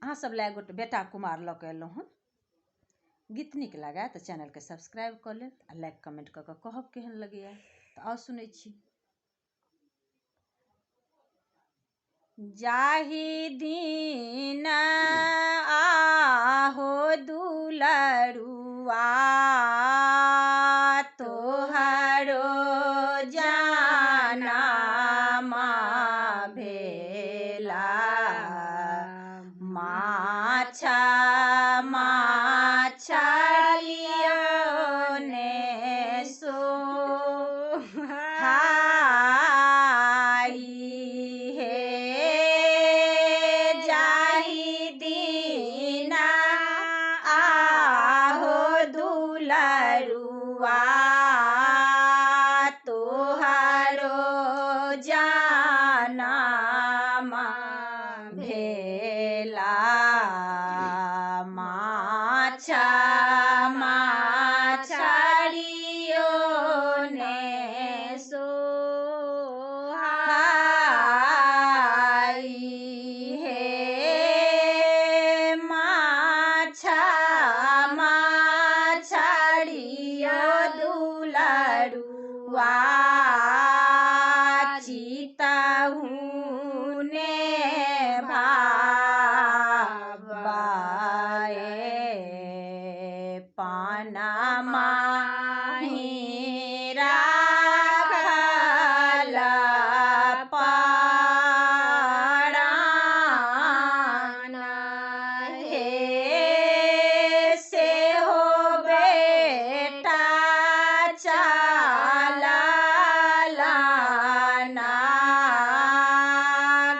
अहाँ सब ला एगो बेटा कुमार लऽ के एलहुँ हँ। गीत नीक लागै तऽ चैनल के सब्सक्राइब कऽ लेब आ लाइक कमेंट कऽ के कहब केहन लगैए। तऽ आउ सुनै छी। जाहि दिन आहो दुलरुआ तोहरो जनमा भेला माछा माछलियो ने सोहाई हे जाहि दिन आहो दुलरुआ तोहरो जनमा भेला माछा माछलियो ने सोहाई हे माछा माछलियो दुलरुआ चितहु ने भाबाए पानमा ही राखल परान हे सेहो बेटा चललना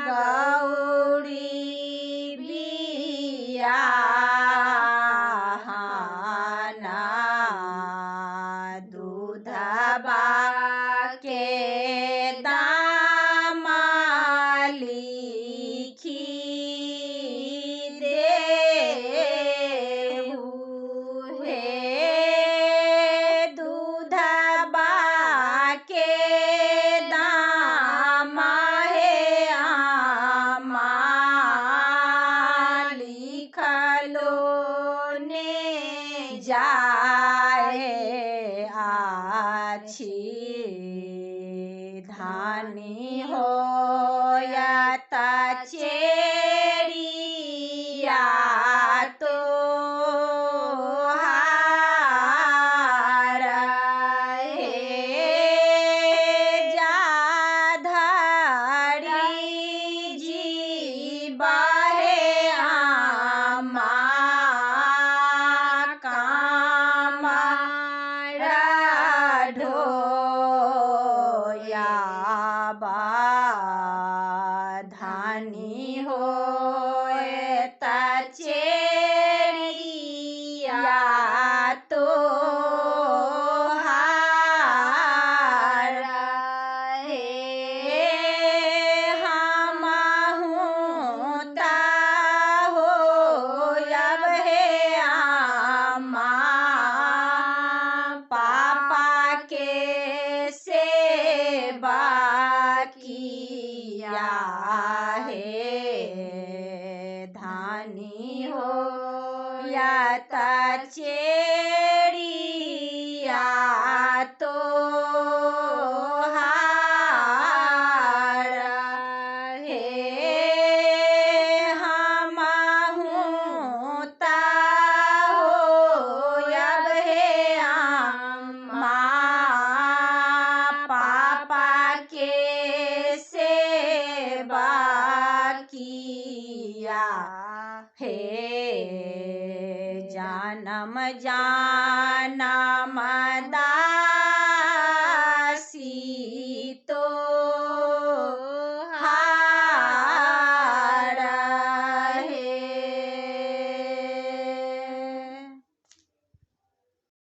गौरी बियाहना दूधबा के दाम लिखी देहु हे दूधबा के दाम हे आमा लिखलो ने जाए आछि धानी होयत चेरिया तोहार हे जाधरि जीवा हे आमा कामरा ढोयाबा धानी होयत चेरिया तोहार हे हमहु ता होयब हे आमा पापा के सेवा किया हे धानी होयत चेरिया तोहार हे हमहु ता होयब हे आमा पापा के सेवा किया हे जानम जानम